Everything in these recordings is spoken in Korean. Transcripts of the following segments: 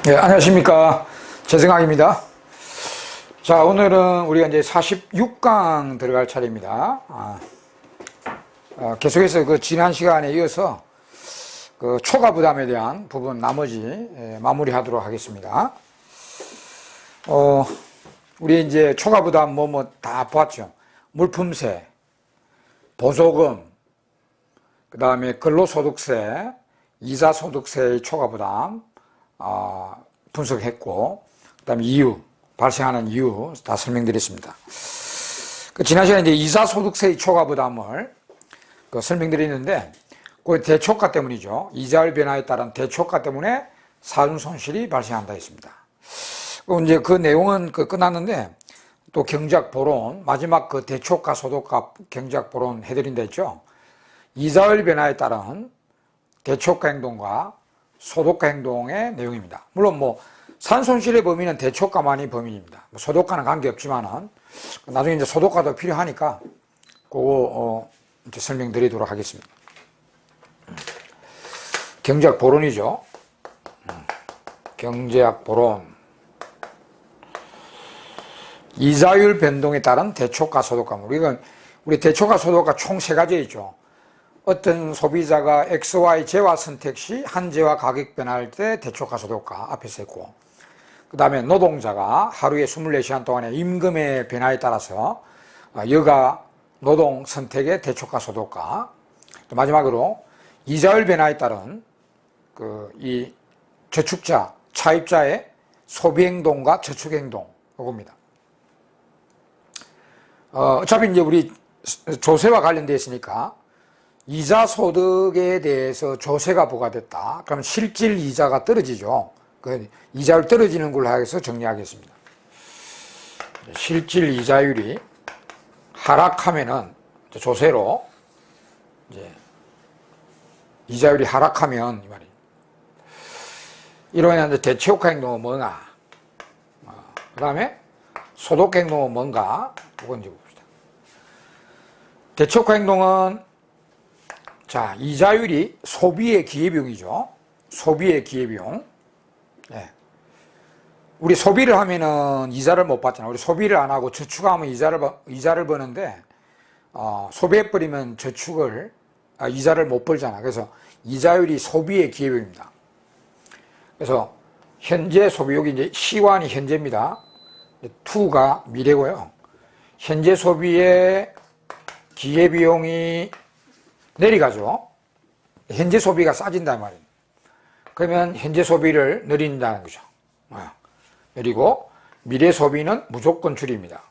네, 안녕하십니까. 최승학입니다. 자, 오늘은 우리가 이제 46강 들어갈 차례입니다. 계속해서 그 지난 시간에 이어서 그 초과 부담에 대한 부분 나머지 마무리하도록 하겠습니다. 우리 이제 초과 부담 다 보았죠. 물품세, 보조금, 그 다음에 근로소득세, 이자소득세의 초과 부담, 분석했고, 그 다음에 이유, 발생하는 이유 다 설명드렸습니다. 지난 시간에 이제 이자소득세의 초과 부담을 설명드렸는데, 그 대초가 때문이죠. 이자율 변화에 따른 대초가 때문에 사준 손실이 발생한다 했습니다. 이제 그 내용은 끝났는데, 또 경제학 보론, 마지막 그 대초가, 소득가 경제학 보론 해드린다 했죠. 이자율 변화에 따른 대초가 행동과 소득가 행동의 내용입니다. 물론 산손실의 범위는 대초가만이 범위입니다. 소득가는 관계없지만은 나중에 이제 소득가도 필요하니까 그거 이제 설명드리도록 하겠습니다. 경제학 보론이죠. 경제학 보론. 이자율 변동에 따른 대초가 소득가. 우리 대초가 소득가 총 세 가지 있죠. 어떤 소비자가 XY 재화 선택 시 한 재화 가격 변화할 때 대초가 소득가 앞에서 했고, 그 다음에 노동자가 하루에 24시간 동안의 임금의 변화에 따라서 여가 노동 선택의 대초가 소득가, 또 마지막으로 이자율 변화에 따른 이 저축자, 차입자의 소비행동과 저축행동, 요겁니다. 어차피 이제 우리 조세와 관련되어 있으니까 이자 소득에 대해서 조세가 부과됐다. 그럼 실질 이자가 떨어지죠. 그 이자율 떨어지는 걸로 해서 정리하겠습니다. 실질 이자율이 하락하면은 조세로 이제 이자율이 하락하면 이 말이에요. 이로 인한 대체효과 행동은 뭔가? 그 다음에 소득 행동은 뭔가? 이건 이제 봅시다. 대체효과 행동은 자, 이자율이 소비의 기회비용이죠. 소비의 기회비용. 네. 우리 소비를 하면은 이자를 못 받잖아요. 우리 소비를 안 하고 저축하면 이자를 버는데, 소비해버리면 이자를 못 벌잖아. 그래서 이자율이 소비의 기회비용입니다. 그래서 현재 소비, 여기 이제 C1이 현재입니다. 2가 미래고요. 현재 소비의 기회비용이 내려가죠. 현재 소비가 싸진단 말이에요. 그러면 현재 소비를 늘린다는 거죠. 그리고 미래 소비는 무조건 줄입니다.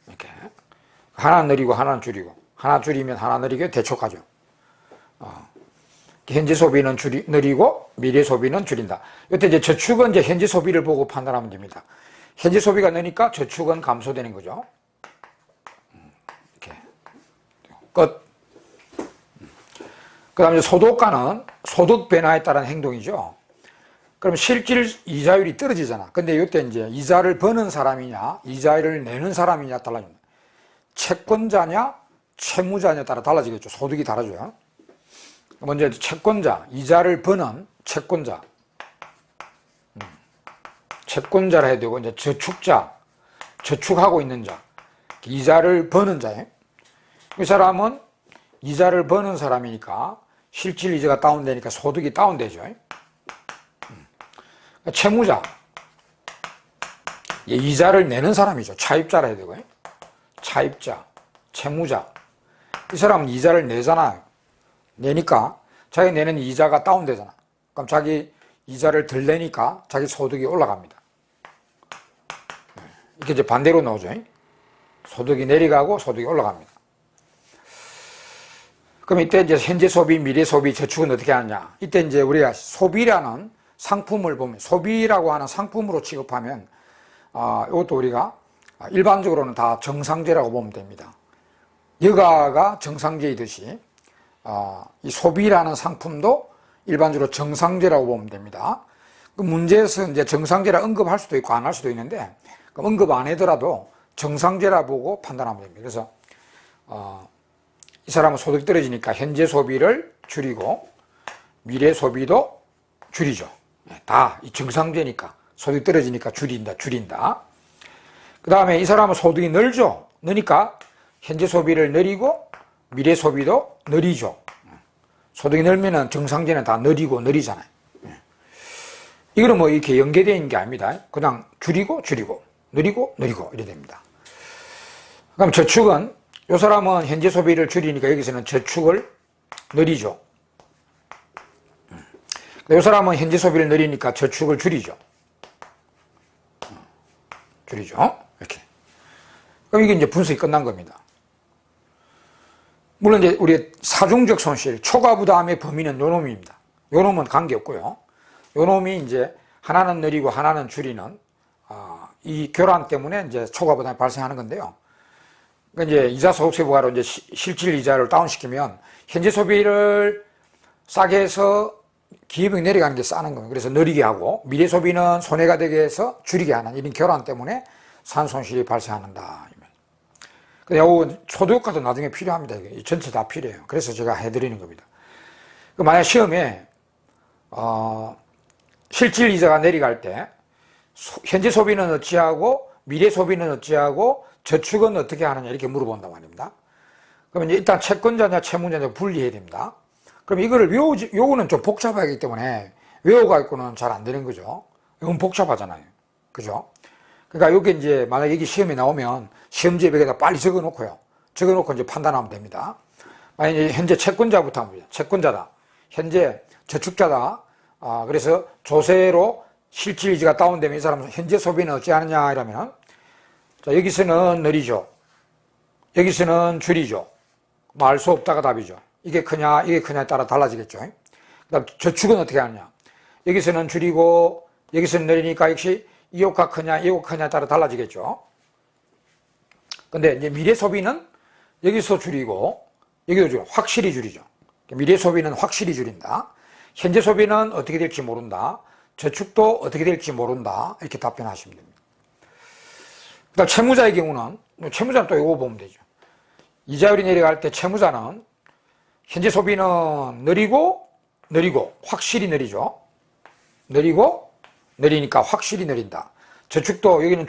이렇게 하나 늘리고 하나는 줄이고, 하나 줄이면 하나 늘리게 대촉하죠. 현재 소비는 늘리고 미래 소비는 줄인다. 이때 이제 저축은 이제 현재 소비를 보고 판단하면 됩니다. 현재 소비가 느니까 저축은 감소되는 거죠. 이렇게 끝. 그 다음에 소득가는 소득 변화에 따른 행동이죠. 그럼 실질 이자율이 떨어지잖아. 근데 이때 이제 이자를 버는 사람이냐, 이자를 내는 사람이냐 달라집니다. 채권자냐, 채무자냐에 따라 달라지겠죠. 소득이 다르죠. 먼저 채권자, 이자를 버는 채권자. 채권자라 해야 되고, 이제 저축자, 저축하고 있는 자, 이자를 버는 자예요. 이 사람은 이자를 버는 사람이니까 실질 이자가 다운되니까 소득이 다운되죠. 채무자, 이자를 내는 사람이죠. 차입자라 해야 되고요. 차입자, 채무자. 이 사람은 이자를 내잖아요. 내니까 자기 내는 이자가 다운되잖아. 그럼 자기 이자를 덜 내니까 자기 소득이 올라갑니다. 이렇게 이제 반대로 나오죠. 소득이 내려가고 소득이 올라갑니다. 그럼 이때 이제 현재 소비, 미래 소비, 저축은 어떻게 하느냐? 이때 이제 우리가 소비라는 상품을 보면, 소비라고 하는 상품으로 취급하면, 이것도 우리가 일반적으로는 다 정상제라고 보면 됩니다. 여가가 정상제이듯이, 이 소비라는 상품도 일반적으로 정상제라고 보면 됩니다. 그 문제에서 이제 정상제라 언급할 수도 있고 안 할 수도 있는데, 언급 안 하더라도 정상제라 보고 판단하면 됩니다. 그래서, 이 사람은 소득이 떨어지니까 현재 소비를 줄이고 미래 소비도 줄이죠. 다 이 정상제니까 소득이 떨어지니까 줄인다. 그 다음에 이 사람은 소득이 늘죠. 느니까 현재 소비를 늘리고 미래 소비도 느리죠. 소득이 늘면은 정상제는 다 느리잖아요. 이거는 뭐 이렇게 연계되어 있는 게 아닙니다. 그냥 줄이고 느리고 이래 됩니다. 그럼 저축은 이 사람은 현재 소비를 줄이니까 여기서는 저축을 느리죠. 이 사람은 현재 소비를 느리니까 저축을 줄이죠. 이렇게. 그럼 이게 이제 분석이 끝난 겁니다. 물론 이제 우리 사중적 손실, 초과부담의 범위는 요 놈입니다. 요 놈은 관계없고요. 요 놈이 이제 하나는 느리고 하나는 줄이는 이 교란 때문에 이제 초과부담이 발생하는 건데요. 그러니까 이제 이자 소득세 부과로 이제 실질 이자를 다운시키면 현재 소비를 싸게 해서 기업이 내려가는 게 싸는 거예요. 그래서 느리게 하고 미래 소비는 손해가 되게 해서 줄이게 하는 이런 교란 때문에 산손실이 발생한다. 근데 이 소득효과도 나중에 필요합니다. 이 전체 다 필요해요. 그래서 제가 해드리는 겁니다. 만약 시험에 실질 이자가 내려갈 때 현재 소비는 어찌하고 미래 소비는 어찌하고 저축은 어떻게 하느냐 이렇게 물어본단 말입니다. 그러면 일단 채권자냐 채무자냐 분리해야 됩니다. 그럼 이거를 요거는 좀 복잡하기 때문에 외워가지고는 잘 안 되는 거죠. 이건 복잡하잖아요. 그죠? 그러니까 여기 이제 만약 여기 시험에 나오면 시험지에 벽에다 빨리 적어놓고요. 적어놓고 이제 판단하면 됩니다. 만약 현재 채권자부터 합니다. 채권자다. 현재 저축자다. 그래서 조세로 실질이자가 다운되면 이 사람은 현재 소비는 어찌하느냐 이러면 자, 여기서는 느리죠. 여기서는 줄이죠. 알 수 없다가 답이죠. 이게 크냐에 따라 달라지겠죠. 그 다음 저축은 어떻게 하느냐. 여기서는 줄이고 여기서는 느리니까 역시 이 효과 크냐 이 효과 크냐에 따라 달라지겠죠. 근데 이제 미래 소비는 여기서 줄이고 여기도 줄이고 확실히 줄이죠. 미래 소비는 확실히 줄인다. 현재 소비는 어떻게 될지 모른다. 저축도 어떻게 될지 모른다. 이렇게 답변하시면 됩니다. 그 다음 채무자의 경우는 채무자는 또 이거 보면 되죠. 이자율이 내려갈 때 채무자는 현재 소비는 느리고 확실히 느리죠. 느리니까 확실히 느린다. 저축도 여기는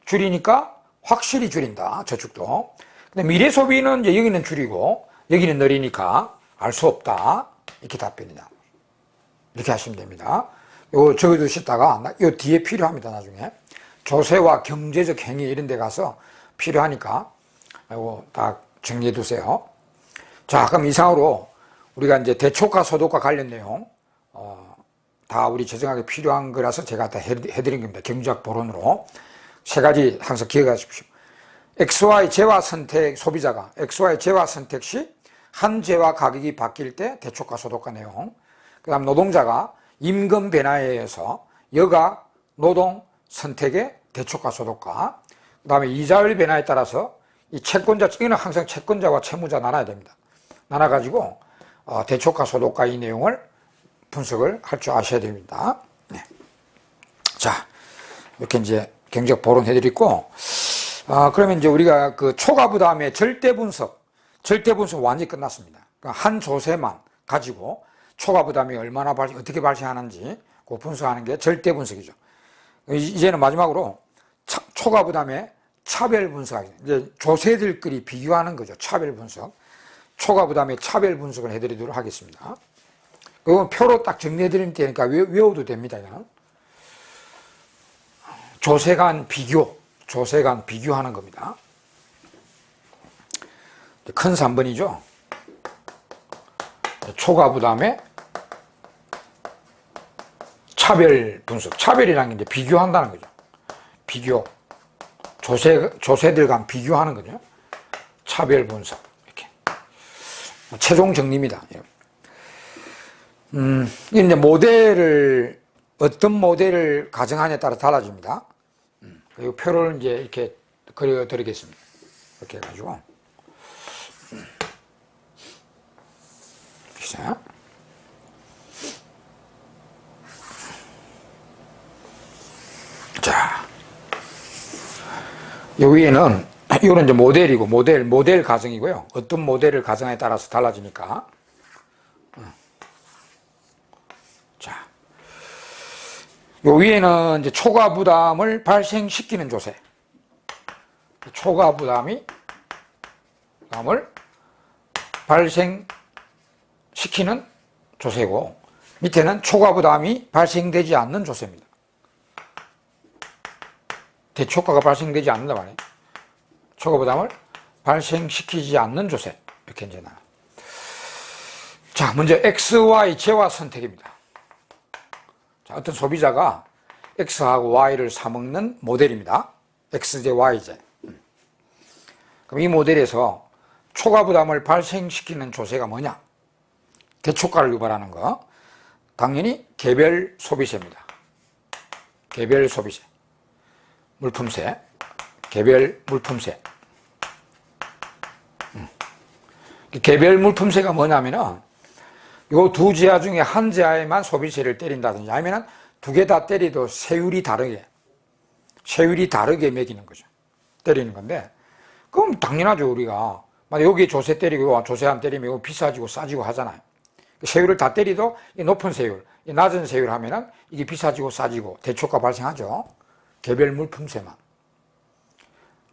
줄이니까 확실히 줄인다. 저축도. 근데 미래 소비는 이제 여기는 줄이고 여기는 느리니까 알 수 없다. 이렇게 답변이다. 이렇게 하시면 됩니다. 요거 적어두시다가 요 뒤에 필요합니다. 나중에 조세와 경제적 행위 이런 데 가서 필요하니까 요거 딱 정리해 두세요. 자, 그럼 이상으로 우리가 이제 대초과 소득과 관련 내용 다 우리 재정학에 필요한 거라서 제가 다 해드린 겁니다. 경제학 보론으로. 세 가지 항상 기억하십시오. XY 재화 선택 소비자가 XY 재화 선택 시 한 재화 가격이 바뀔 때 대초과 소득과 내용. 그 다음 노동자가 임금 변화에 의해서 여가 노동 선택의 대초과 소득과 그 다음에 이자율 변화에 따라서 이 채권자, 이거는 항상 채권자와 채무자 나눠야 됩니다. 나눠가지고 대초과 소득과 이 내용을 분석을 할 줄 아셔야 됩니다. 네. 자, 이렇게 이제 경제학 보론 해드리고, 그러면 이제 우리가 그 초과부담의 절대 분석 완전히 끝났습니다. 그러니까 한 조세만 가지고 초과부담이 얼마나 어떻게 발생하는지 그 분석하는 게 절대 분석이죠. 이제는 마지막으로 초과부담의 차별 분석하겠습니다. 이제 조세들끼리 비교하는 거죠. 차별 분석. 초과부담의 차별 분석을 해드리도록 하겠습니다. 그건 표로 딱 정리해 드릴 테니까 외워도 됩니다. 조세 간 비교하는 겁니다. 큰 3번이죠. 초과부담의 차별 분석. 차별이라는 게 이제 비교한다는 거죠. 비교. 조세들 간 비교하는 거죠. 차별 분석. 이렇게. 최종 정리입니다. 이제 어떤 모델을 가정하냐에 따라 달라집니다. 그리고 표를 이제 이렇게 그려 드리겠습니다. 이렇게 해가지고. 보세요. 자. 여기에는, 이거는 이제 모델이고, 모델 가정이고요. 어떤 모델을 가정하냐에 따라서 달라지니까. 자. 요 위에는 이제 초과 부담을 발생시키는 조세. 초과 부담을 발생시키는 조세고, 밑에는 초과 부담이 발생되지 않는 조세입니다. 대초과가 발생되지 않는단 말이에요. 초과 부담을 발생시키지 않는 조세. 이렇게 이제 나와요. 자, 먼저 XY 재화 선택입니다. 자, 어떤 소비자가 X하고 Y를 사먹는 모델입니다. X제, Y제. 그럼 이 모델에서 초과 부담을 발생시키는 조세가 뭐냐? 대초과를 유발하는 거. 당연히 개별 소비세입니다. 개별 소비세. 물품세. 개별 물품세. 개별 물품세가 뭐냐면은 요 두 제화 중에 한 제화에만 소비세를 때린다든지 아니면 두 개 다 때리도 세율이 다르게 매기는 거죠. 때리는 건데, 그럼 당연하죠. 우리가 만약 여기 조세 때리고 조세 안 때리면 이거 비싸지고 싸지고 하잖아요. 세율을 다 때리도 이 높은 세율, 이 낮은 세율 하면은 이게 비싸지고 싸지고 대초과 발생하죠. 개별 물품세만.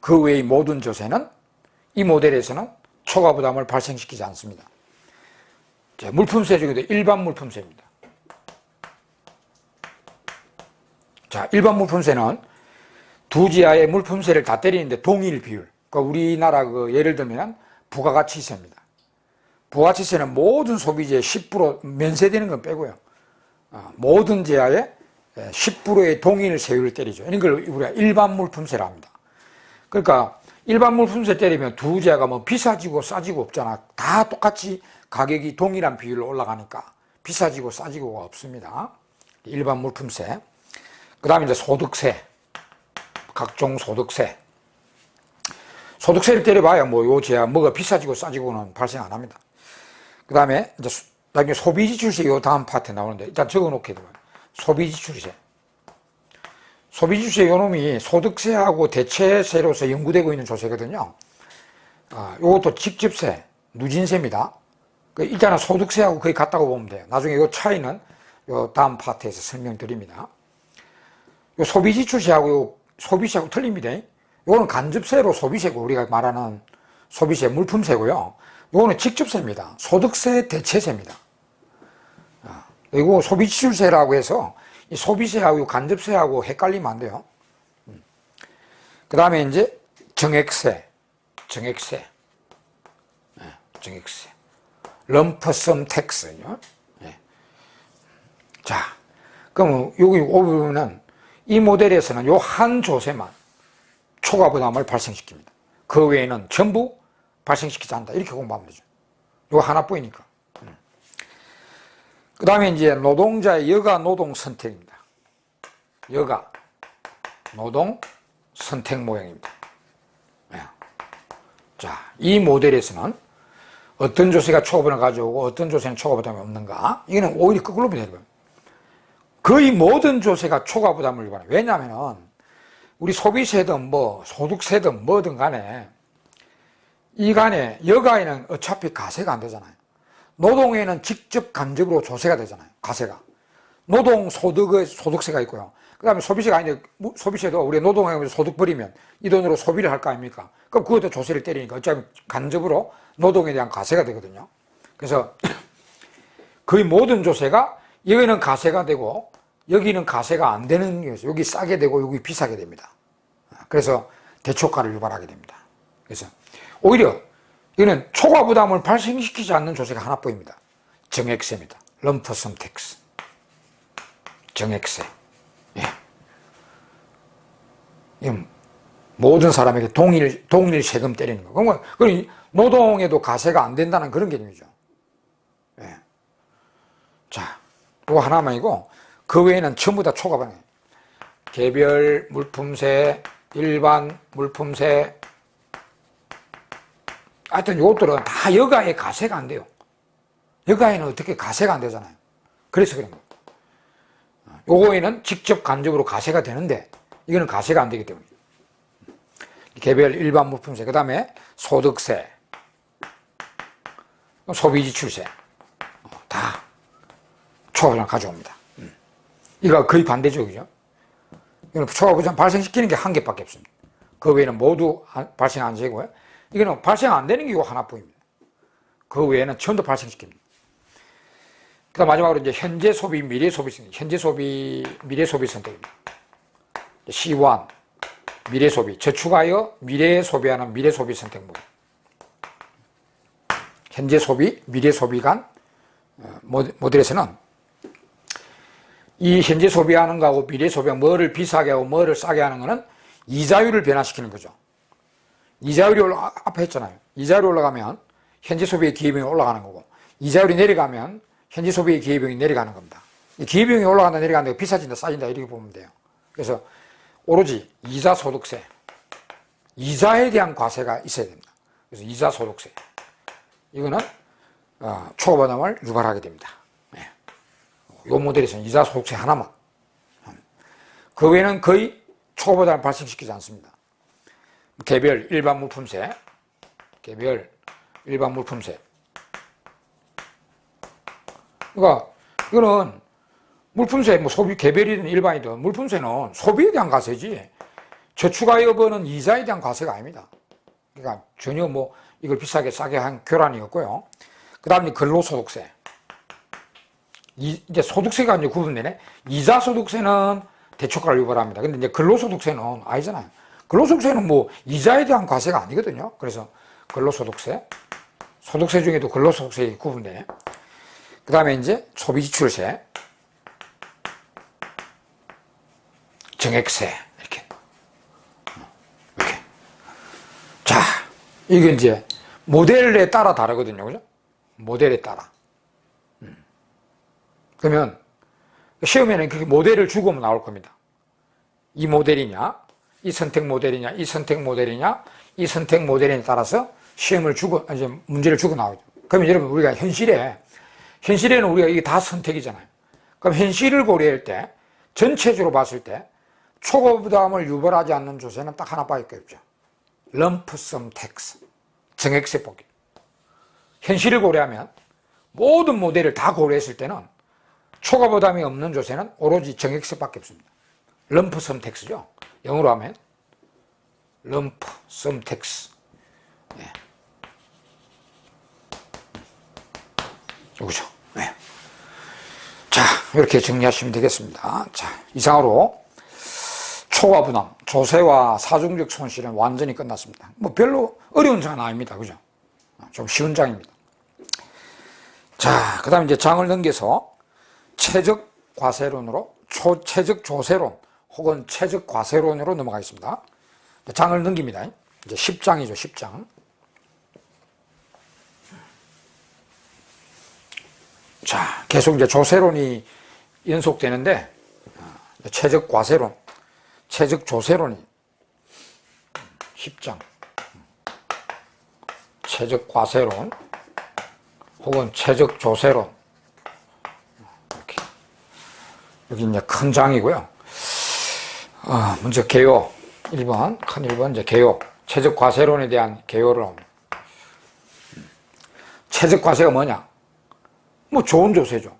그 외의 모든 조세는 이 모델에서는 초과 부담을 발생시키지 않습니다. 물품세 중에도 일반 물품세입니다. 자, 일반 물품세는 두 지하의 물품세를 다 때리는데 동일 비율. 그러니까 우리나라 예를 들면 부가가치세입니다. 부가가치세는 모든 소비재의 10% 면세되는 건 빼고요. 모든 제하에 10%의 동일 세율을 때리죠. 이걸 우리가 일반 물품세라 합니다. 그러니까 일반 물품세 때리면 두 제하가 뭐 비싸지고 싸지고 없잖아. 다 똑같이 가격이 동일한 비율로 올라가니까 비싸지고 싸지고가 없습니다. 일반 물품세. 그 다음에 이제 소득세. 각종 소득세. 소득세를 때려봐야 뭐 요 제야 뭐가 비싸지고 싸지고는 발생 안 합니다. 그 다음에 이제 나중에 소비지출세 요 다음 파트에 나오는데 일단 적어 놓게 되면 소비지출세. 소비지출세 요 놈이 소득세하고 대체세로서 연구되고 있는 조세거든요. 요것도 직접세, 누진세입니다. 일단은 소득세하고 거의 같다고 보면 돼요. 나중에 요 차이는 요 다음 파트에서 설명드립니다. 요 소비지출세하고 요 소비세하고 틀립니다. 요거는 간접세로 소비세고 우리가 말하는 소비세 물품세고요. 요거는 직접세입니다. 소득세 대체세입니다. 그리고 소비지출세라고 해서 이 소비세하고 간접세하고 헷갈리면 안 돼요. 그 다음에 이제 정액세. 럼퍼섬 텍스요. 자, 그럼 여기 오면은 이 모델에서는 요 한 조세만 초과 부담을 발생시킵니다. 그 외에는 전부 발생시키지 않는다. 이렇게 공부하면 되죠. 요 하나뿐이니까. 그 다음에 이제 노동자의 여가 노동 선택입니다. 여가 노동 선택 모형입니다. 자, 이 모델에서는 어떤 조세가 초과 부담을 가져오고 어떤 조세는 초과 부담이 없는가? 이거는 오히려 거꾸로 보면 돼요. 거의 모든 조세가 초과 부담을 유발해요. 왜냐하면 우리 소비세든 뭐 소득세든 뭐든 간에 이 간에 여가에는 어차피 가세가 안 되잖아요. 노동에는 직접 간접으로 조세가 되잖아요. 가세가. 노동 소득의 소득세가 있고요. 그 다음에 소비세가 아닌데 소비세도 우리 노동에 소득 벌이면 이 돈으로 소비를 할 거 아닙니까? 그럼 그것도 조세를 때리니까 어차피 간접으로 노동에 대한 가세가 되거든요. 그래서 거의 모든 조세가 여기는 가세가 되고 여기는 가세가 안 되는 거예요. 여기 싸게 되고 여기 비싸게 됩니다. 그래서 대초과를 유발하게 됩니다. 그래서 오히려 이거는 초과 부담을 발생시키지 않는 조세가 하나뿐입니다. 정액세입니다. 럼퍼섬 텍스. 정액세. 예. 모든 사람에게 동일 세금 때리는 거. 그러면 노동에도 가세가 안 된다는 그런 개념이죠. 예. 자, 또 하나만이고 그 외에는 전부 다 초과 부담이에요. 개별 물품세, 일반 물품세. 하여튼 이것들은 다 여가에 가세가 안 돼요. 여가에는 어떻게 가세가 안 되잖아요. 그래서 그런 거예요. 요거에는 직접 간접으로 가세가 되는데 이거는 가세가 안 되기 때문에. 개별 일반 물품세, 그 다음에 소득세, 소비지출세 다 초과를 가져옵니다. 이거 거의 반대죠, 그죠? 이거는 초과부담 발생시키는 게 한 개밖에 없습니다. 그 외에는 모두 발생 안 되고요. 이거는 발생 안 되는 게 이거 하나뿐입니다. 그 외에는 전부 발생시킵니다. 그 다음 마지막으로 이제 현재 소비, 미래 소비 선택. 현재 소비, 미래 소비 선택입니다. C1, 미래 소비. 저축하여 미래에 소비하는 미래 소비 선택 모드. 현재 소비, 미래 소비 간 모델에서는 이 현재 소비하는 거하고 미래 소비하고 뭐를 비싸게 하고 뭐를 싸게 하는 거는 이자율을 변화시키는 거죠. 이자율이 앞에 했잖아요. 이자율이 올라가면 현재 소비의 기회비용이 올라가는 거고, 이자율이 내려가면 현재 소비의 기회비용이 내려가는 겁니다. 기회비용이 올라간다 내려간다 비싸진다 싸진다 이렇게 보면 돼요. 그래서 오로지 이자소득세, 이자에 대한 과세가 있어야 됩니다. 그래서 이자소득세, 이거는 초과부담을 유발하게 됩니다. 이 모델에서는 이자소득세 하나만, 그 외에는 거의 초과부담을 발생시키지 않습니다. 개별 일반 물품세, 개별 일반 물품세. 그러니까 이거는 물품세, 뭐 소비 개별이든 일반이든 물품세는 소비에 대한 과세지 저축하여 버는 이자에 대한 과세가 아닙니다. 그러니까 전혀 뭐 이걸 비싸게 싸게 한 교란이 없고요. 그 다음에 근로소득세. 이제 소득세가 이제 구분되네. 이자소득세는 대초과를 유발합니다. 근데 이제 근로소득세는 아니잖아요. 근로소득세는 뭐 이자에 대한 과세가 아니거든요. 그래서 근로소득세, 소득세 중에도 근로소득세가 구분되네. 그 다음에 이제 소비지출세, 정액세, 이렇게. 자, 이게 이제 모델에 따라 다르거든요. 그죠? 모델에 따라. 그러면 시험에는 그렇게 모델을 주고 나올 겁니다. 이 모델이냐, 이 선택 모델이냐, 이 선택 모델이냐, 이 선택 모델에 따라서 시험을 주고, 이제 문제를 주고 나오죠. 그러면 여러분, 우리가 현실에는 우리가 이게 다 선택이잖아요. 그럼 현실을 고려할 때, 전체적으로 봤을 때, 초과부담을 유발하지 않는 조세는 딱 하나밖에 없죠. 럼프섬 텍스, 정액세 뽑기. 현실을 고려하면 모든 모델을 다 고려했을 때는 초과부담이 없는 조세는 오로지 정액세밖에 없습니다. 럼프섬 텍스죠. 영어로 하면 럼프섬 텍스. 네. 이거죠. 네. 자, 이렇게 정리하시면 되겠습니다. 자, 이상으로 초과부담, 조세와 사중적 손실은 완전히 끝났습니다. 뭐 별로 어려운 장은 아닙니다. 그죠? 좀 쉬운 장입니다. 자, 그 다음에 이제 장을 넘겨서 최적 과세론으로, 최적 조세론 혹은 최적 과세론으로 넘어가겠습니다. 장을 넘깁니다. 이제 10장이죠, 10장. 자, 계속 이제 조세론이 연속되는데, 최적 과세론, 최적 조세론이 10장. 최적 과세론 혹은 최적 조세론. 이렇게. 여기 이제 큰 장이고요. 먼저 개요. 1번, 큰 1번, 이제 개요. 최적 과세론에 대한 개요를 합니다. 최적 과세가 뭐냐? 뭐 좋은 조세죠.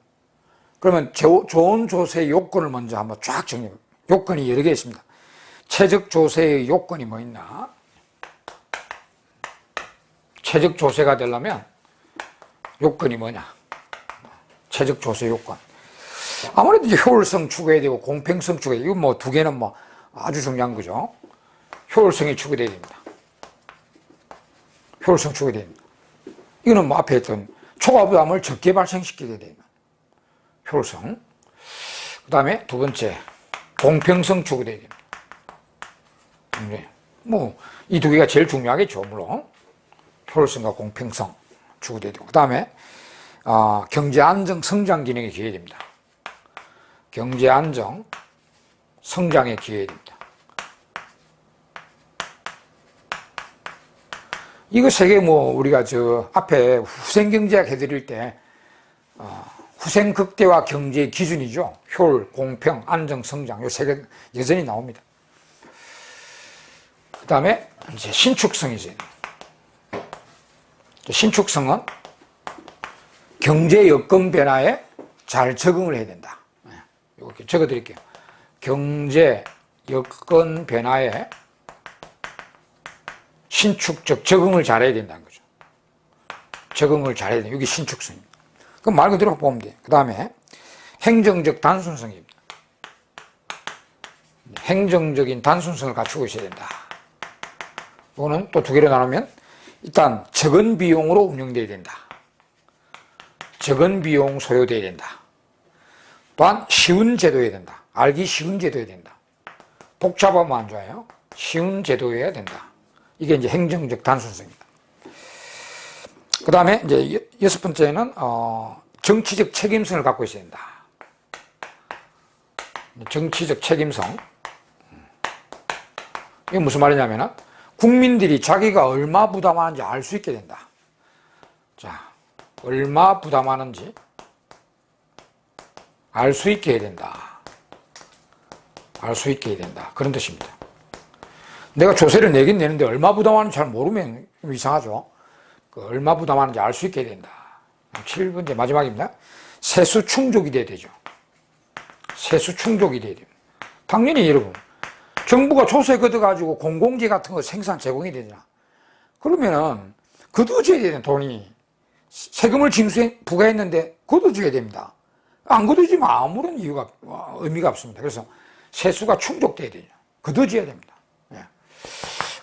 그러면 좋은 조세의 요건을 먼저 한번 쫙 정리해요. 요건이 여러 개 있습니다. 최적 조세의 요건이 뭐 있나? 최적 조세가 되려면 요건이 뭐냐? 최적 조세 요건. 아무래도 이제 효율성 추구해야 되고 공평성 추구해야 되고, 이거 뭐 두 개는 뭐 아주 중요한 거죠. 효율성이 추구돼야 됩니다. 효율성 추구돼야 됩니다. 이거는 뭐 앞에 했던 초과부담을 적게 발생시키게 됩니다. 효율성. 그 다음에 두 번째, 공평성 추구돼야 됩니다. 뭐 이 두 개가 제일 중요하겠죠, 물론. 효율성과 공평성 추구돼야 되고, 그 다음에 경제 안정 성장 기능에 기여해야 됩니다. 경제 안정 성장에 기여해야 됩니다. 이거 세 개 뭐 우리가 저 앞에 후생경제학 해드릴 때 후생극대화 경제의 기준이죠. 효율, 공평, 안정, 성장 이 세 개 여전히 나옵니다. 그 다음에 이제 신축성이죠. 신축성은 경제 여건 변화에 잘 적응을 해야 된다. 이렇게 적어 드릴게요. 경제 여건 변화에 신축적 적응을 잘해야 된다는 거죠. 적응을 잘해야 돼요. 이게 신축성입니다. 그럼 말 그대로 보면 돼요. 그 다음에 행정적 단순성입니다. 행정적인 단순성을 갖추고 있어야 된다. 이거는 또 두 개로 나누면 일단 적은 비용으로 운영돼야 된다. 적은 비용 소요돼야 된다. 또한 쉬운 제도여야 된다. 알기 쉬운 제도여야 된다. 복잡하면 안 좋아요. 쉬운 제도여야 된다. 이게 이제 행정적 단순성입니다. 그 다음에 이제 여섯 번째는 정치적 책임성을 갖고 있어야 된다. 정치적 책임성. 이게 무슨 말이냐면은 국민들이 자기가 얼마 부담하는지 알 수 있게 된다. 자, 얼마 부담하는지 알 수 있게 해야 된다. 알 수 있게 해야 된다. 그런 뜻입니다. 내가 조세를 내긴 내는데 얼마 부담하는지 잘 모르면 이상하죠. 얼마 부담하는지 알 수 있게 해야 된다. 7번째 마지막입니다. 세수 충족이 돼야 되죠. 세수 충족이 돼야 됩니다. 당연히 여러분, 정부가 조세 걷어가지고 공공재 같은 거 생산 제공이 되잖아. 그러면은 걷어줘야 되는 돈이 세금을 징수해 부과했는데 걷어줘야 됩니다. 안 걷어주면 아무런 의미가 없습니다. 그래서 세수가 충족돼야 되죠. 걷어줘야 됩니다. 예.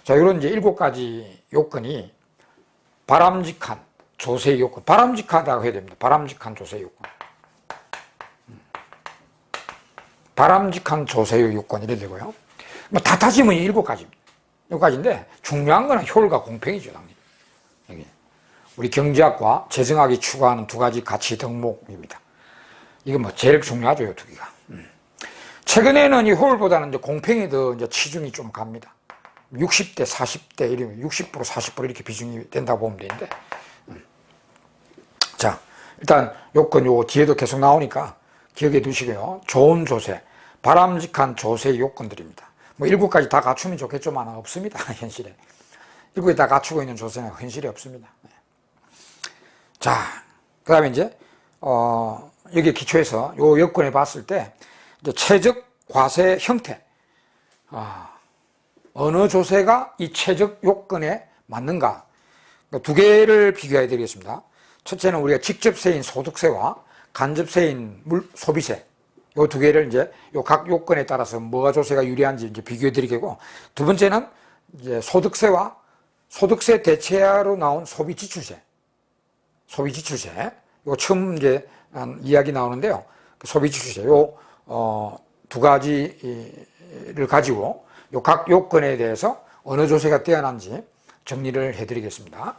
자, 이런 이제 7가지 요건이 바람직한 조세 요건, 바람직하다고 해야 됩니다. 바람직한 조세 요건. 바람직한 조세 요건 이래 되고요. 뭐 다 따지면 7가지입니다. 7가지인데 중요한 거는 효율과 공평이죠, 당연히. 여기. 우리 경제학과 재정학이 추구하는 2가지 가치 덕목입니다. 이거 뭐 제일 중요하죠, 이 2개가. 최근에는 이 효율보다는 이제 공평에 더 이제 치중이 좀 갑니다. 60대, 40대, 이러면 60%, 40% 이렇게 비중이 된다고 보면 되는데. 자, 일단 요건 요거 뒤에도 계속 나오니까 기억해 두시고요. 좋은 조세, 바람직한 조세 요건들입니다. 뭐 7가지 다 갖추면 좋겠지만 없습니다, 현실에. 7가지 다 갖추고 있는 조세는 현실에 없습니다. 자, 그 다음에 이제, 여기 기초에서 요 여건에 봤을 때, 이제 최적 과세 형태. 어느 조세가 이 최적 요건에 맞는가. 2개를 비교해 드리겠습니다. 첫째는 우리가 직접세인 소득세와 간접세인 소비세. 요 2개를 이제 요 각 요건에 따라서 뭐가 조세가 유리한지 이제 비교해 드리겠고, 두 번째는 이제 소득세와 소득세 대체하로 나온 소비지출세. 소비지출세. 요 처음 이제 이야기 나오는데요. 소비지출세. 요, 2가지를 가지고 요 각 요건에 대해서 어느 조세가 뛰어난지 정리를 해드리겠습니다.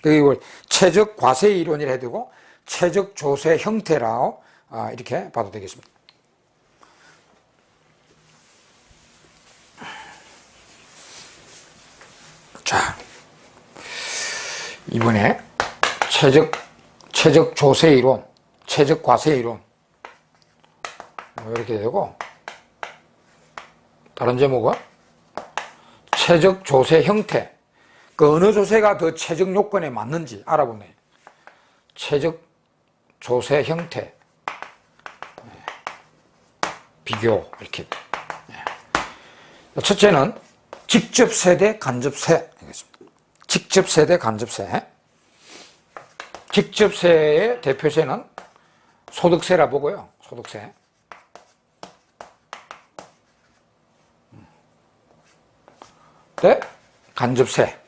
그리고 최적 과세 이론이라 해야 되고 최적 조세 형태라고 이렇게 봐도 되겠습니다. 자, 이번에 최적 조세 이론, 최적 과세 이론 이렇게 되고, 다른 제목은 최적 조세 형태, 그 어느 조세가 더 최적 요건에 맞는지 알아보네. 최적 조세 형태 비교 이렇게. 첫째는 직접세 대 간접세 이겠습니다. 직접세 대 간접세. 직접세의 대표세는 소득세라 보고요. 소득세. 네? 간접세.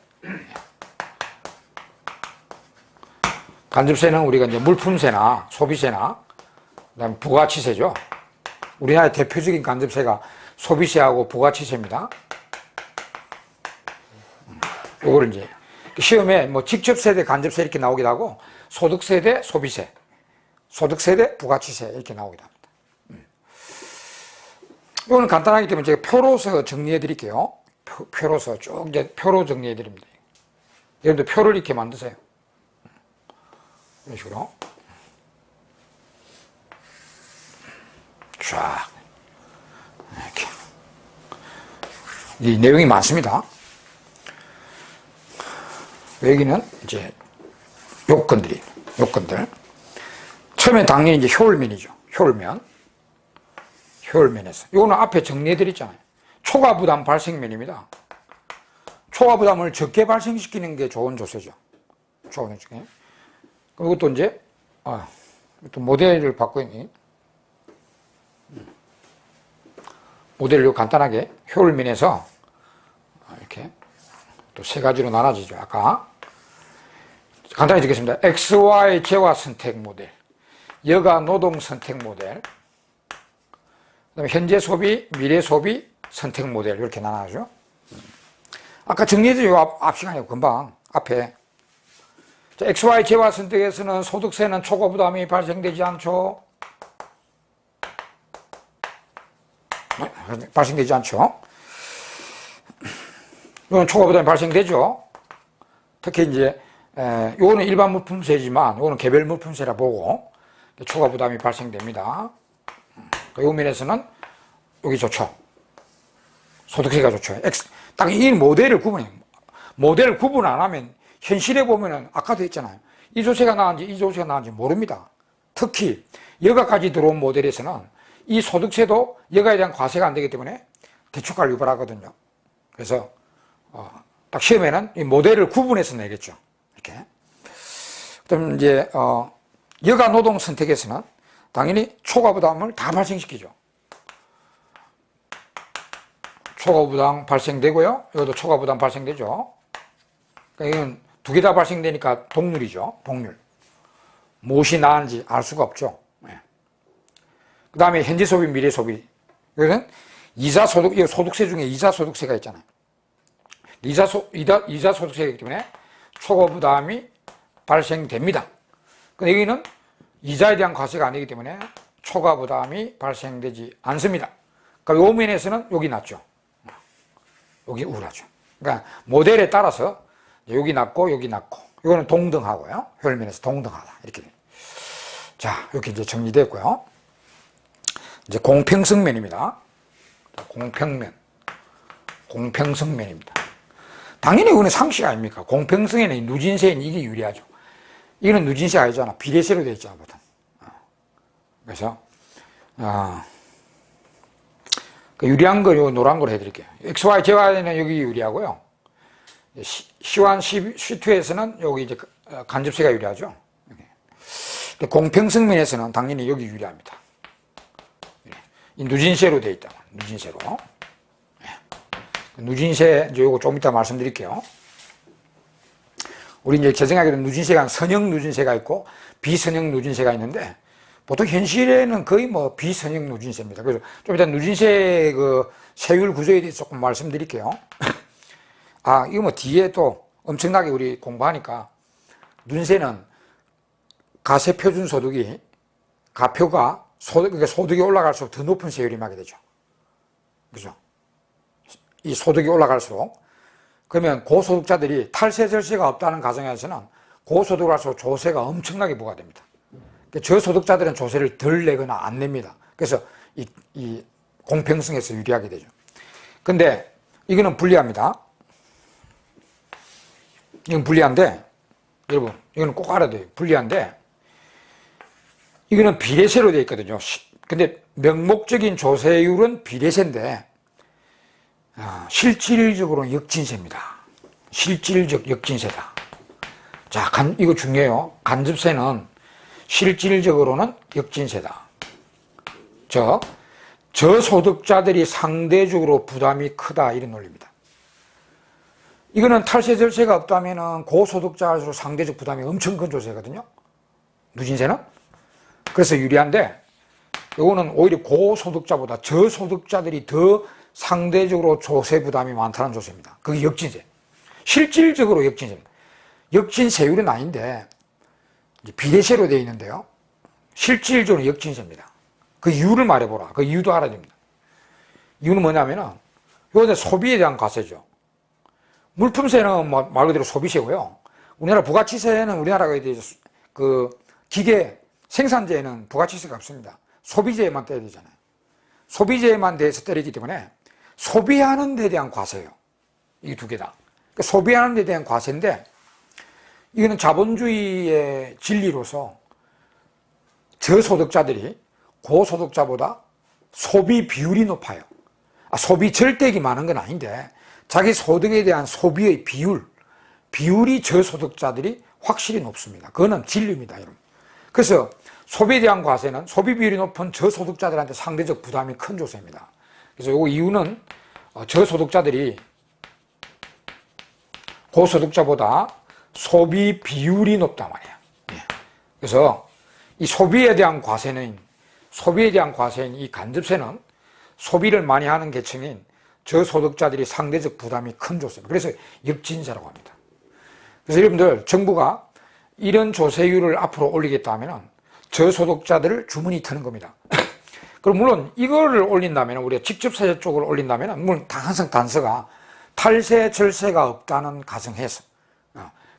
간접세는 우리가 이제 물품세나 소비세나 그다음에 부가치세죠. 우리나라의 대표적인 간접세가 소비세하고 부가치세입니다. 요거를 이제 시험에 뭐 직접세 대 간접세 이렇게 나오기도 하고 소득세 대 소비세, 소득세 대 부가치세 이렇게 나오기도 합니다. 이거는 간단하기 때문에 제가 표로서 정리해 드릴게요. 표로서 쭉 이제 표로 정리해 드립니다. 여러분들 표를 이렇게 만드세요. 이런 식으로 쫙 이렇게. 이 내용이 많습니다. 여기는 이제 요건들. 처음에 당연히 이제 효율면이죠. 효율면. 효율면에서. 요거는 앞에 정리해드렸잖아요. 초과부담 발생면입니다. 초과부담을 적게 발생시키는 게 좋은 조세죠. 초과부담. 그리고 또 이제, 또 모델을 바꾸니. 모델을 간단하게 효율면에서 이렇게 또 세 가지로 나눠지죠. 아까. 간단히 적겠습니다. XY 재화 선택 모델, 여가 노동 선택 모델, 그다음에 현재 소비, 미래 소비 선택 모델 이렇게 나눠죠. 아까 정리해줘요. 앞 시간에 금방 앞에. 자, XY 재화 선택에서는 소득세는 초과 부담이 발생되지 않죠. 발생되지 않죠. 이건 초과 부담이 발생되죠. 특히 이제 요거는 일반 물품세지만 요거는 개별 물품세라 보고 초과 부담이 발생됩니다. 요 면에서는 여기 좋죠. 소득세가 좋죠. 딱 이 모델을 구분해요. 모델을 구분 안 하면 현실에 보면은 아까도 했잖아요. 이 조세가 나왔는지 이 조세가 나왔는지 모릅니다. 특히 여가까지 들어온 모델에서는 이 소득세도 여가에 대한 과세가 안 되기 때문에 대출가를 유발하거든요. 그래서 딱 시험에는 이 모델을 구분해서 내겠죠. 이렇게. 그럼 이제 여가 노동 선택에서는 당연히 초과 부담을 다 발생시키죠. 초과 부담 발생되고요. 이것도 초과 부담 발생되죠. 그러니까 이건 두 개 다 발생되니까 동률이죠. 동률. 무엇이 나은지 알 수가 없죠. 그 다음에 현재 소비, 미래 소비. 이것은 이자소득, 이 소득세 중에 이자소득세가 있잖아요. 이자소득세이기 때문에 초과 부담이 발생됩니다. 근데 여기는 이자에 대한 과세가 아니기 때문에 초과 부담이 발생되지 않습니다. 그러니까 요 면에서는 여기 낮죠. 여기 우울하죠. 그러니까 모델에 따라서 여기 낮고 여기 낮고 이거는 동등하고요. 효율면에서 동등하다. 이렇게. 자, 이렇게 이제 정리됐고요. 이제 공평성면입니다. 공평면. 공평성면입니다. 당연히 이거는 상식 아닙니까? 공평성에는 누진세에는 이게 유리하죠. 이거는 누진세 아니잖아. 비례세로 되어 있잖아, 보통. 그래서, 유리한 거, 요 노란 걸 해드릴게요. XY 재화에는 여기 유리하고요. C1, C2에서는 여기 이제 간접세가 유리하죠. 공평성면에서는 당연히 여기 유리합니다. 이 누진세로 되어 있다. 누진세로. 누진세, 이제 요거 좀 이따 말씀드릴게요. 우리 이제 제 생각에는 누진세가 선형 누진세가 있고 비선형 누진세가 있는데 보통 현실에는 거의 뭐 비선형 누진세입니다. 그래서 좀 이따 누진세 그 세율 구조에 대해서 조금 말씀드릴게요. 이거 뭐 뒤에 또 엄청나게 우리 공부하니까 누진세는 가세표준소득이 가표가 그러니까 소득이 올라갈수록 더 높은 세율이 나게 되죠. 그죠? 이 소득이 올라갈수록 그러면 고소득자들이 탈세 절세가 없다는 가정에서는 고소득을 할수록 조세가 엄청나게 부과됩니다. 그러니까 저소득자들은 조세를 덜 내거나 안 냅니다. 그래서 이 공평성에서 유리하게 되죠. 근데 이거는 불리합니다. 이건 불리한데 여러분 이거는 꼭 알아야 돼요. 불리한데 이거는 비례세로 되어 있거든요. 근데 명목적인 조세율은 비례세인데 실질적으로는 역진세입니다. 실질적 역진세다. 자, 이거 중요해요. 간접세는 실질적으로는 역진세다. 즉, 저소득자들이 상대적으로 부담이 크다 이런 논리입니다. 이거는 탈세 절세가 없다면 고소득자일수록 상대적 부담이 엄청 큰 조세거든요. 누진세는. 그래서 유리한데 이거는 오히려 고소득자보다 저소득자들이 더 상대적으로 조세 부담이 많다는 조세입니다. 그게 역진세. 실질적으로 역진세입니다. 역진세율은 아닌데 비례세로 되어 있는데요. 실질적으로 역진세입니다. 그 이유를 말해보라. 그 이유도 알아야 됩니다. 이유는 뭐냐면은 이거는 소비에 대한 과세죠. 물품세는 말 그대로 소비세고요. 우리나라 부가치세는 우리나라가 그 기계 생산재에는 부가치세가 없습니다. 소비재에만 떼야 되잖아요. 소비재에만 대해서 때리기 때문에 소비하는 데 대한 과세예요. 이 두 개다. 그러니까 소비하는 데 대한 과세인데 이거는 자본주의의 진리로서 저소득자들이 고소득자보다 소비 비율이 높아요. 소비 절대액이 많은 건 아닌데 자기 소득에 대한 소비의 비율이 저소득자들이 확실히 높습니다. 그거는 진리입니다, 여러분. 그래서 소비에 대한 과세는 소비 비율이 높은 저소득자들한테 상대적 부담이 큰 조세입니다. 그래서 이 이유는 저소득자들이 고소득자보다 소비 비율이 높단 말이에요. 그래서 이 소비에 대한 과세인 이 간접세는 소비를 많이 하는 계층인 저소득자들이 상대적 부담이 큰 조세입니다. 그래서 역진세라고 합니다. 그래서 여러분들 정부가 이런 조세율을 앞으로 올리겠다 하면 저소득자들을 주머니 트는 겁니다. 그럼 물론 이거를 올린다면 우리가 직접세 쪽을 올린다면 물론 항상 단서가 탈세 절세가 없다는 가정해서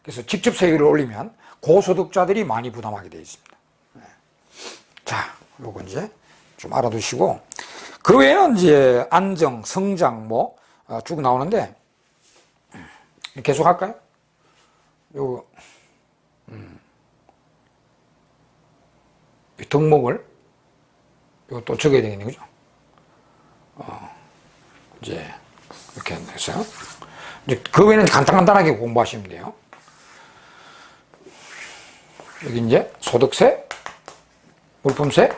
그래서 직접세율을 올리면 고소득자들이 많이 부담하게 되어 있습니다. 자, 요거 이제 좀 알아두시고 그 외에는 이제 안정, 성장 쭉 나오는데 계속 할까요? 요 덕목을 또 적어야 되겠네요, 그죠? 이제 이렇게 해서 이제 그 외에는 간단하게 공부하시면 돼요. 여기 이제 소득세, 물품세,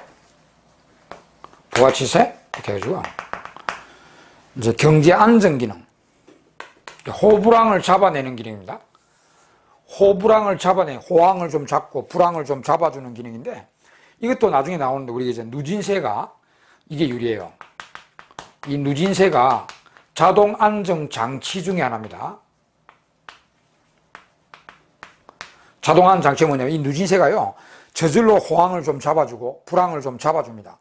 부가치세 이렇게 해가지고 이제 경제 안정 기능, 호불항을 잡아내는 기능입니다. 호불항을 호황을 좀 잡고 불황을 좀 잡아주는 기능인데 이것도 나중에 나오는데 우리가 이제 누진세가 이게 유리해요. 이 누진세가 자동 안정 장치 중에 하나입니다. 자동 안정 장치가 뭐냐면 이 누진세가요 저절로 호황을 좀 잡아주고 불황을 좀 잡아줍니다.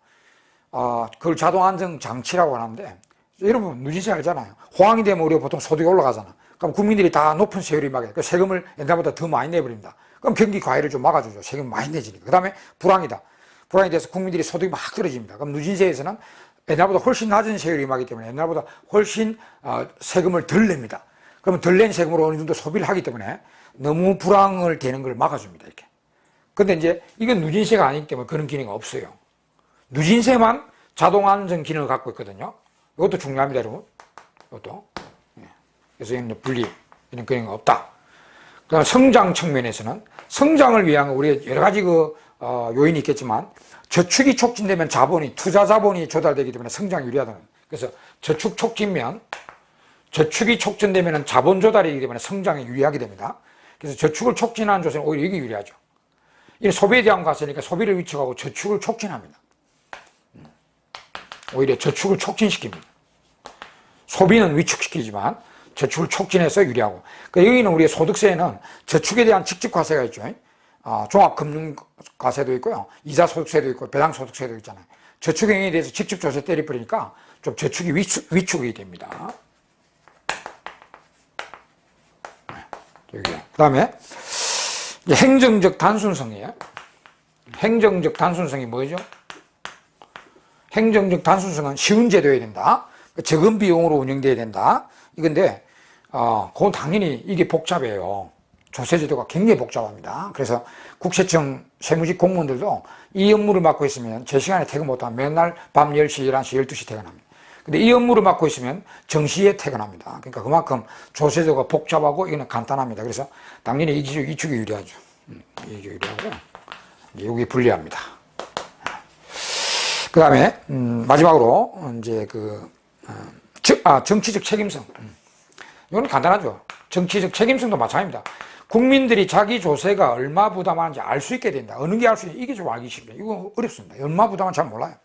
그걸 자동 안정 장치라고 하는데 여러분 누진세 알잖아요. 호황이 되면 우리가 보통 소득이 올라가잖아. 그럼 국민들이 다 높은 세율이 막아요. 세금을 옛날보다 더 많이 내버립니다. 그럼 경기 과열을 좀 막아주죠. 세금 많이 내지니까. 그 다음에 불황이다. 불황이 돼서 국민들이 소득이 막 떨어집니다. 그럼 누진세에서는 옛날보다 훨씬 낮은 세율이 임하기 때문에 옛날보다 훨씬 세금을 덜 냅니다. 그러면 덜 낸 세금으로 어느 정도 소비를 하기 때문에 너무 불황을 되는 걸 막아줍니다. 이렇게. 근데 이제 이건 누진세가 아니기 때문에 그런 기능이 없어요. 누진세만 자동 안정 기능을 갖고 있거든요. 이것도 중요합니다, 여러분. 이것도. 그래서 이런 분리, 이런 기능이 없다. 그다음 성장 측면에서는 성장을 위한 우리가 여러 가지 요인이 있겠지만 저축이 촉진되면 투자 자본이 조달되기 때문에 성장이 유리하다는 거예요. 그래서 저축이 촉진되면 자본 조달이기 때문에 성장에 유리하게 됩니다. 그래서 저축을 촉진하는 조세는 오히려 이게 유리하죠. 이 소비에 대한 과세니까 소비를 위축하고 저축을 촉진합니다. 오히려 저축을 촉진시킵니다. 소비는 위축시키지만 저축을 촉진해서 유리하고. 그러니까 여기는 우리의 소득세에는 저축에 대한 직접 과세가 있죠. 종합금융과세도 있고요. 이자소득세도 있고 배당소득세도 있잖아요. 저축행위에 대해서 직접 조세 때려버리니까 좀 저축이 위축이 됩니다. 그 다음에 행정적 단순성이에요. 행정적 단순성이 뭐죠? 행정적 단순성은 쉬운 제도여야 된다. 적은 비용으로 운영돼야 된다. 이건데 그건 당연히 이게 복잡해요. 조세제도가 굉장히 복잡합니다. 그래서 국세청 세무직 공무원들도 이 업무를 맡고 있으면 제 시간에 퇴근 못하면 맨날 밤 10시, 11시, 12시 퇴근합니다. 근데 이 업무를 맡고 있으면 정시에 퇴근합니다. 그러니까 그만큼 조세제도가 복잡하고 이거는 간단합니다. 그래서 당연히 이쪽이 유리하죠. 이쪽이 유리하고 여기 불리합니다. 그 다음에 마지막으로 이제 정치적 책임성. 이건 간단하죠. 정치적 책임성도 마찬가지입니다. 국민들이 자기 조세가 얼마 부담하는지 알 수 있게 된다. 어느 게 알 수 있냐? 이게 좀 알기 쉽습니다. 이거 어렵습니다. 얼마 부담하는지 잘 몰라요.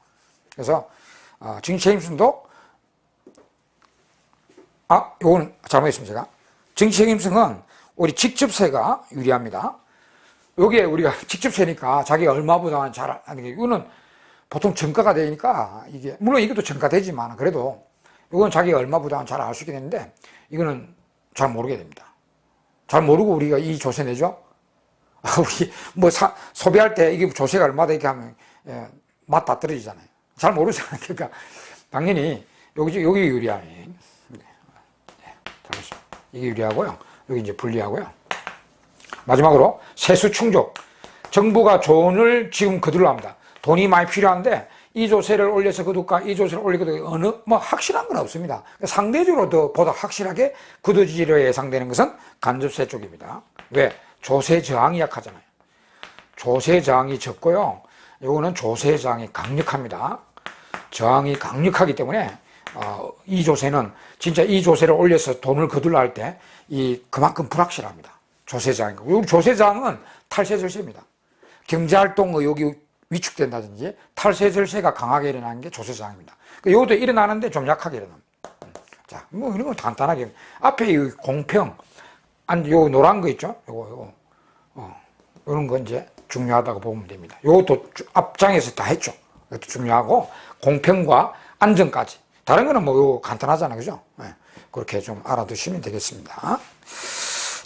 그래서 정치 책임성도 이거는 잘못했습니다. 제가 정치 책임성은 우리 직접세가 유리합니다. 여기에 우리가 직접세니까 자기가 얼마 부담하는지 잘 아는 게 이거는 보통 정가가 되니까 이게 물론 이것도 정가되지만 그래도 이건 자기가 얼마 부담하는지 잘 알 수 있게 되는데 이거는 잘 모르게 됩니다. 잘 모르고 우리가 이 조세 내죠? 우리 소비할 때 이게 조세가 얼마다 이렇게 하면 맛 다 떨어지잖아요. 잘 모르잖아요. 그러니까 당연히 여기 유리하네. 이게 유리하고요. 여기 이제 불리하고요. 마지막으로 세수 충족. 정부가 돈을 지금 그들로 합니다. 돈이 많이 필요한데 이 조세를 올려서 거둘까, 이 조세를 올리거든 어느 뭐 확실한 건 없습니다. 상대적으로 더 보다 확실하게 굳어지리라 예상되는 것은 간접세 쪽입니다. 왜? 조세 저항이 약하잖아요. 조세 저항이 적고요. 이거는 조세 저항이 강력합니다. 저항이 강력하기 때문에 이 조세는 진짜 이 조세를 올려서 돈을 거둘라 할 때 그만큼 불확실합니다. 조세 저항이고, 조세 저항은 탈세 절세입니다. 경제활동 의욕이 위축된다든지 탈세 절세가 강하게 일어나는 게 조세 저항입니다. 이것도 일어나는데 좀 약하게 일어납니다. 자, 뭐 이런 건 간단하게 앞에 이 공평, 요 노란 거 있죠? 요거 이런 건 이제 중요하다고 보면 됩니다. 요것도 앞장에서 다 했죠. 이것도 중요하고 공평과 안정까지. 다른 거는 뭐 요거 간단하잖아요, 그죠? 네, 그렇게 좀 알아두시면 되겠습니다.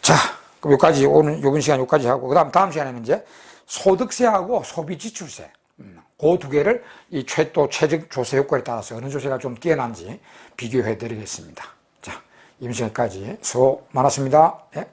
자, 그럼 여기까지 오늘 이번 시간 여기까지 하고 다음 시간에는 이제 소득세하고 소비지출세 그 두 개를 이 최적 조세 효과에 따라서 어느 조세가 좀 뛰어난지 비교해 드리겠습니다. 자, 이번 시간까지 수고 많았습니다. 예.